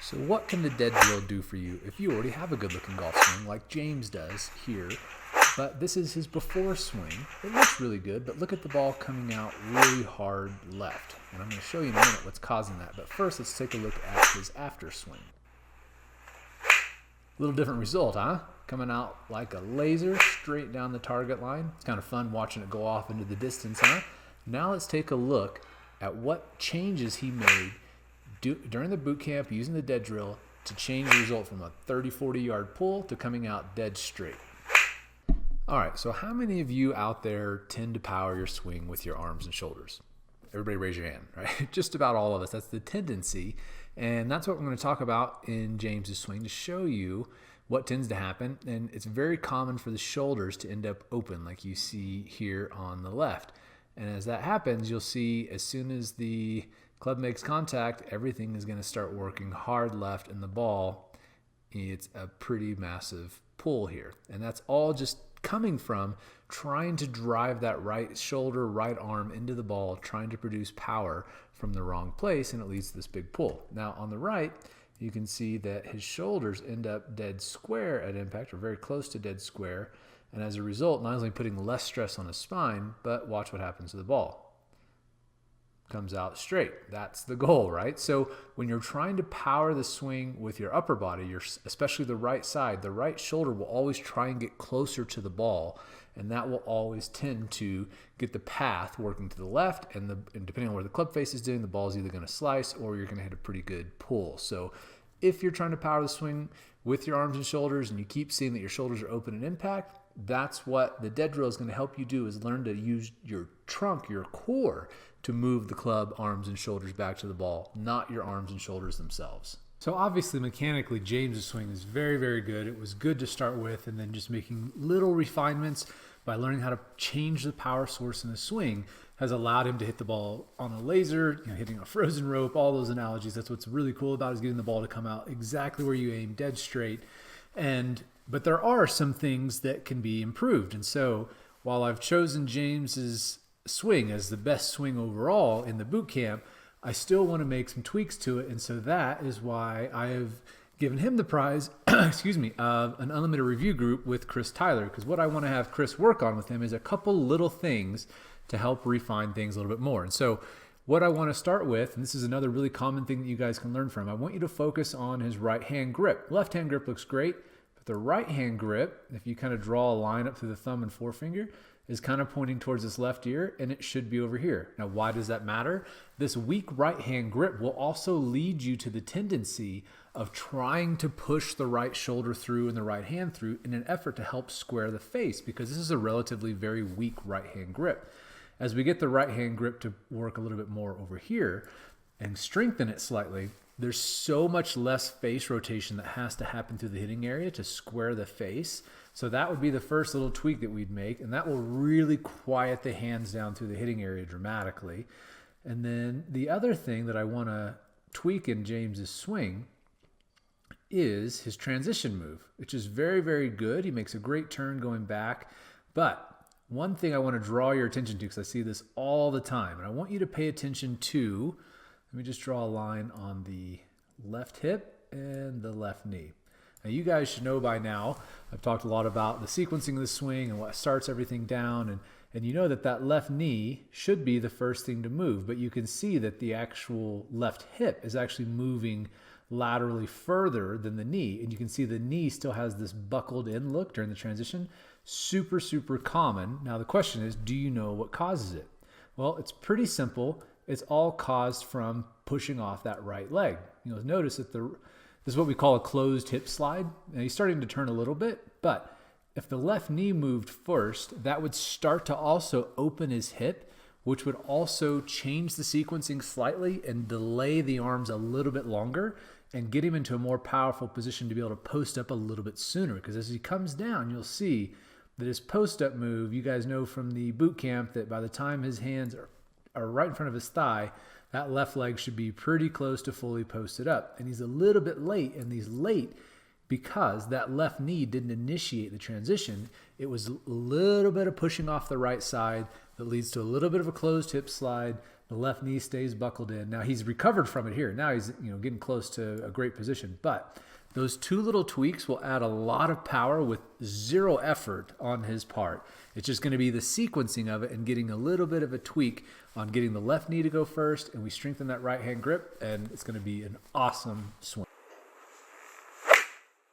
So what can the dead drill do for you if you already have a good looking golf swing like James does here, but this is his before swing? It looks really good, but look at the ball coming out really hard left. And I'm going to show you in a minute what's causing that. But first, let's take a look at his after swing. A little different result, huh? Coming out like a laser straight down the target line. It's kind of fun watching it go off into the distance, huh? Now let's take a look at what changes he made during the boot camp using the dead drill to change the result from a 30-40 yard pull to coming out dead straight. All right, so how many of you out there tend to power your swing with your arms and shoulders? Everybody raise your hand, right? Just about all of us. That's the tendency. And that's what we're going to talk about in James's swing to show you what tends to happen. And it's very common for the shoulders to end up open like you see here on the left. And as that happens, you'll see as soon as the club makes contact, everything is going to start working hard left, and the ball, it's a pretty massive pull here. And that's all just coming from trying to drive that right shoulder, right arm into the ball, trying to produce power from the wrong place, and it leads to this big pull. Now on the right, you can see that his shoulders end up dead square at impact, or very close to dead square, and as a result, not only putting less stress on his spine, but watch what happens to the ball. Comes out straight. That's the goal, right? So when you're trying to power the swing with your upper body, especially the right side, the right shoulder will always try and get closer to the ball, and that will always tend to get the path working to the left, and depending on where the club face is doing, the ball is either going to slice or you're going to hit a pretty good pull. So if you're trying to power the swing with your arms and shoulders and you keep seeing that your shoulders are open at impact, that's what the dead drill is going to help you do, is learn to use your trunk, your core, to move the club, arms, and shoulders back to the ball, not your arms and shoulders themselves. So obviously, mechanically, James's swing is very, very good. It was good to start with, and then just making little refinements by learning how to change the power source in the swing has allowed him to hit the ball on a laser, hitting a frozen rope, all those analogies. That's what's really cool about it, is getting the ball to come out exactly where you aim, dead straight. But there are some things that can be improved. And so while I've chosen James's swing as the best swing overall in the boot camp, I still want to make some tweaks to it. And so that is why I have given him the prize, of an unlimited review group with Chris Tyler. Because what I want to have Chris work on with him is a couple little things to help refine things a little bit more. And so what I want to start with, and this is another really common thing that you guys can learn from, I want you to focus on his right hand grip. Left hand grip looks great. The right hand grip, if you kind of draw a line up through the thumb and forefinger, is kind of pointing towards this left ear, and it should be over here. Now, why does that matter? This weak right hand grip will also lead you to the tendency of trying to push the right shoulder through and the right hand through in an effort to help square the face, because this is a relatively very weak right hand grip. As we get the right hand grip to work a little bit more over here and strengthen it slightly, there's so much less face rotation that has to happen through the hitting area to square the face. So that would be the first little tweak that we'd make, and that will really quiet the hands down through the hitting area dramatically. And then the other thing that I want to tweak in James's swing is his transition move, which is very, very good. He makes a great turn going back. But one thing I want to draw your attention to, because I see this all the time, and I want you to pay attention to, let me just draw a line on the left hip and the left knee. Now, you guys should know by now, I've talked a lot about the sequencing of the swing and what starts everything down, and you know that left knee should be the first thing to move, but you can see that the actual left hip is actually moving laterally further than the knee, and you can see the knee still has this buckled in look during the transition. Super, super common. Now the question is, do you know what causes it? Well, it's pretty simple. It's all caused from pushing off that right leg. You'll notice that this is what we call a closed hip slide. Now he's starting to turn a little bit, but if the left knee moved first, that would start to also open his hip, which would also change the sequencing slightly and delay the arms a little bit longer and get him into a more powerful position to be able to post up a little bit sooner. Because as he comes down, you'll see that his post-up move, you guys know from the boot camp that by the time his hands are right in front of his thigh, that left leg should be pretty close to fully posted up. And he's a little bit late, and these late because that left knee didn't initiate the transition. It was a little bit of pushing off the right side that leads to a little bit of a closed hip slide. The left knee stays buckled in. Now he's recovered from it here. Now he's getting close to a great position. But those two little tweaks will add a lot of power with zero effort on his part. It's just going to be the sequencing of it and getting a little bit of a tweak on getting the left knee to go first, and we strengthen that right hand grip, and it's going to be an awesome swing.